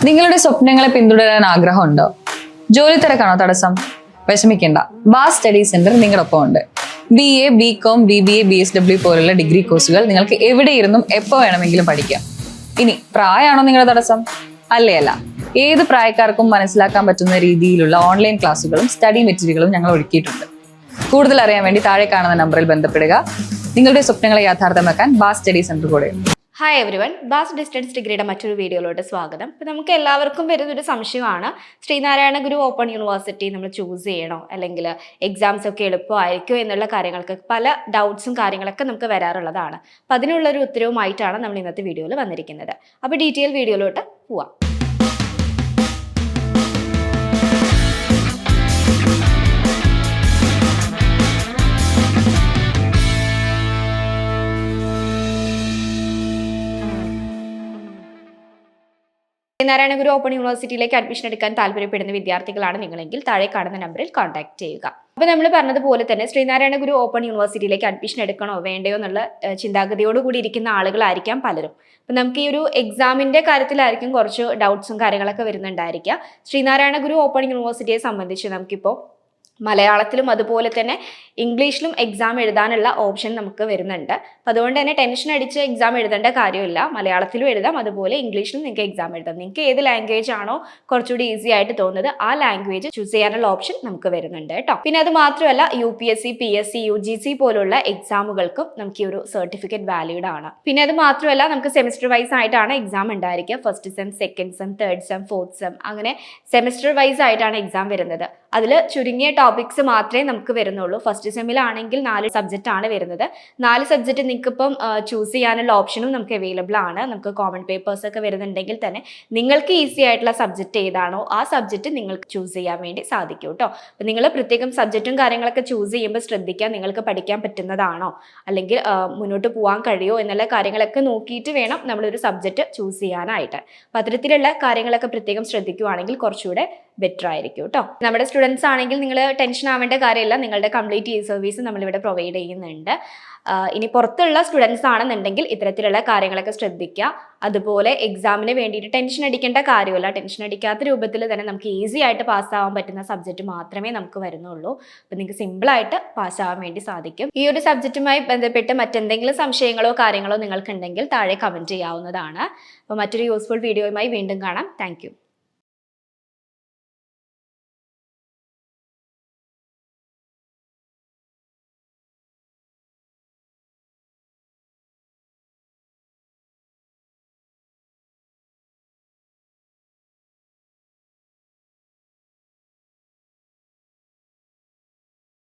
നിങ്ങളുടെ സ്വപ്നങ്ങളെ പിന്തുടരാൻ ആഗ്രഹമുണ്ടോ? ജോലി തിരക്കാണോ തടസ്സം? വിഷമിക്കേണ്ട, ബാസ് സ്റ്റഡി സെന്റർ നിങ്ങളൊപ്പം ഉണ്ട്. BA, BCom, BBA, BSW പോലുള്ള ഡിഗ്രി കോഴ്സുകൾ നിങ്ങൾക്ക് എവിടെ ഇരുന്നും എപ്പോൾ വേണമെങ്കിലും പഠിക്കാം. ഇനി പ്രായമാണോ നിങ്ങളുടെ തടസ്സം? അല്ല, ഏത് പ്രായക്കാർക്കും മനസ്സിലാക്കാൻ പറ്റുന്ന രീതിയിലുള്ള ഓൺലൈൻ ക്ലാസ്സുകളും സ്റ്റഡി മെറ്റീരിയലുകളും ഞങ്ങൾ ഒരുക്കിയിട്ടുണ്ട്. കൂടുതൽ അറിയാൻ വേണ്ടി താഴെ കാണുന്ന നമ്പറിൽ ബന്ധപ്പെടുക. നിങ്ങളുടെ സ്വപ്നങ്ങളെ യാഥാർത്ഥ്യമാക്കാൻ ബാസ് സ്റ്റഡി സെന്റർ കൂടെ. ഹായ് എവരിവൺ, ബാസ് ഡിസ്റ്റൻസ് ഡിഗ്രിയുടെ മറ്റൊരു വീഡിയോയിലോട്ട് സ്വാഗതം. ഇപ്പോൾ നമുക്ക് എല്ലാവർക്കും വരുന്നൊരു സംശയമാണ്, ശ്രീനാരായണ ഗുരു ഓപ്പൺ യൂണിവേഴ്സിറ്റി നമ്മൾ ചൂസ് ചെയ്യണോ, അല്ലെങ്കിൽ എക്സാംസ് ഒക്കെ എളുപ്പമായിരിക്കും എന്നുള്ള കാര്യങ്ങൾക്ക് പല ഡൗട്ട്സും കാര്യങ്ങളൊക്കെ നമുക്ക് വരാറുള്ളതാണ്. അപ്പോൾ അതിനുള്ളൊരു ഉത്തരവുമായിട്ടാണ് നമ്മൾ ഇന്നത്തെ വീഡിയോയിൽ വന്നിരിക്കുന്നത്. അപ്പോൾ ഡീറ്റെയിൽ വീഡിയോയിലോട്ട് പോവാം. ശ്രീനാരായണ ഗുരു ഓപ്പൺ യൂണിവേഴ്സിറ്റിയിലേക്ക് അഡ്മിഷൻ എടുക്കാൻ താല്പര്യപ്പെടുന്ന വിദ്യാർത്ഥികളാണ് നിങ്ങളെങ്കിൽ താഴെ കാണുന്ന നമ്പറിൽ കോൺടാക്ട് ചെയ്യുക. അപ്പോൾ നമ്മൾ പറഞ്ഞതുപോലെ തന്നെ ശ്രീനാരായണ ഗുരു ഓപ്പൺ യൂണിവേഴ്സിറ്റിയിലേക്ക് അഡ്മിഷൻ എടുക്കണോ വേണ്ടയോ എന്നുള്ള ചിന്താഗതിയോടുകൂടി ഇരിക്കുന്ന ആളുകളായിരിക്കാം പലരും. അപ്പം നമുക്ക് ഈ ഒരു എക്സാമിൻ്റെ കാര്യത്തിലായിരിക്കും കുറച്ച് ഡൗട്ട്സും കാര്യങ്ങളൊക്കെ വരുന്നുണ്ടായിരിക്കുക. ശ്രീനാരായണ ഗുരു ഓപ്പൺ യൂണിവേഴ്സിറ്റിയെ സംബന്ധിച്ച് നമുക്കിപ്പോൾ മലയാളത്തിലും അതുപോലെ തന്നെ ഇംഗ്ലീഷിലും എക്സാം എഴുതാനുള്ള ഓപ്ഷൻ നമുക്ക് വരുന്നുണ്ട്. അപ്പം അതുകൊണ്ട് തന്നെ ടെൻഷൻ അടിച്ച് എക്സാം എഴുതേണ്ട കാര്യമില്ല. മലയാളത്തിലും എഴുതാം, അതുപോലെ ഇംഗ്ലീഷിലും നിങ്ങൾക്ക് എക്സാം എഴുതാം. നിങ്ങൾക്ക് ഏത് ലാംഗ്വേജ് ആണോ കുറച്ചുകൂടി ഈസി ആയിട്ട് തോന്നുന്നത് ആ ലാംഗ്വേജ് ചൂസ് ചെയ്യാനുള്ള ഓപ്ഷൻ നമുക്ക് വരുന്നുണ്ട് കേട്ടോ. പിന്നെ അത് മാത്രമല്ല UPSC, PSC, UGC പോലുള്ള എക്സാമുകൾക്കും നമുക്ക് ഈ ഒരു സർട്ടിഫിക്കറ്റ് വാലിഡ് ആണ്. പിന്നെ അത് മാത്രമല്ല നമുക്ക് സെമിസ്റ്റർ വൈസ് ആയിട്ടാണ് എക്സാം ഉണ്ടായിരിക്കുക. First sem, second sem, third sem, fourth sem, അങ്ങനെ സെമിസ്റ്റർ വൈസ് ആയിട്ടാണ് എക്സാം വരുന്നത്. അതിൽ ചുരുങ്ങിയ ടോപ്പിക്സ് മാത്രമേ നമുക്ക് വരുന്നുള്ളൂ. ഫസ്റ്റ് സെമ്മിലാണെങ്കിൽ 4 സബ്ജക്റ്റ് ആണ് വരുന്നത്. 4 സബ്ജക്റ്റ് നിങ്ങൾക്ക് ഇപ്പം ചൂസ് ചെയ്യാനുള്ള ഓപ്ഷനും നമുക്ക് അവൈലബിൾ ആണ്. നമുക്ക് കോമൺ പേപ്പേഴ്സ് ഒക്കെ വരുന്നുണ്ടെങ്കിൽ തന്നെ നിങ്ങൾക്ക് ഈസി ആയിട്ടുള്ള സബ്ജക്റ്റ് ഏതാണോ ആ സബ്ജക്റ്റ് നിങ്ങൾക്ക് ചൂസ് ചെയ്യാൻ വേണ്ടി സാധിക്കും കേട്ടോ. അപ്പം നിങ്ങൾ പ്രത്യേകം സബ്ജക്റ്റും കാര്യങ്ങളൊക്കെ ചൂസ് ചെയ്യുമ്പോൾ ശ്രദ്ധിക്കുക, നിങ്ങൾക്ക് പഠിക്കാൻ പറ്റുന്നതാണോ അല്ലെങ്കിൽ മുന്നോട്ട് പോകാൻ കഴിയുമോ എന്നുള്ള കാര്യങ്ങളൊക്കെ നോക്കിയിട്ട് വേണം നമ്മളൊരു സബ്ജക്റ്റ് ചൂസ് ചെയ്യാനായിട്ട്. അപ്പം അത്തരത്തിലുള്ള കാര്യങ്ങളൊക്കെ പ്രത്യേകം ശ്രദ്ധിക്കുകയാണെങ്കിൽ കുറച്ചുകൂടെ ബെറ്റർ ആയിരിക്കും കേട്ടോ. നമ്മുടെ സ്റ്റുഡൻസ് ആണെങ്കിൽ നിങ്ങൾ ടെൻഷൻ ആവേണ്ട കാര്യമില്ല, നിങ്ങളുടെ കംപ്ലീറ്റ് സർവീസ് നമ്മളിവിടെ പ്രൊവൈഡ് ചെയ്യുന്നുണ്ട്. ഇനി പുറത്തുള്ള സ്റ്റുഡൻസ് ആണെന്നുണ്ടെങ്കിൽ ഇത്തരത്തിലുള്ള കാര്യങ്ങളൊക്കെ ശ്രദ്ധിക്കുക. അതുപോലെ എക്സാമിന് വേണ്ടിയിട്ട് ടെൻഷൻ അടിക്കേണ്ട കാര്യമില്ല. ടെൻഷൻ അടിക്കാത്ത രൂപത്തിൽ തന്നെ നമുക്ക് ഈസി ആയിട്ട് പാസ്സാവാൻ പറ്റുന്ന സബ്ജക്റ്റ് മാത്രമേ നമുക്ക് വരുന്നുള്ളൂ. അപ്പം നിങ്ങൾക്ക് സിമ്പിളായിട്ട് പാസ്സാവാൻ വേണ്ടി സാധിക്കും. ഈ ഒരു സബ്ജക്റ്റുമായി ബന്ധപ്പെട്ട് മറ്റെന്തെങ്കിലും സംശയങ്ങളോ കാര്യങ്ങളോ നിങ്ങൾക്കുണ്ടെങ്കിൽ താഴെ കമൻറ്റ് ചെയ്യാവുന്നതാണ്. അപ്പോൾ മറ്റൊരു യൂസ്ഫുൾ വീഡിയോയുമായി വീണ്ടും കാണാം. താങ്ക്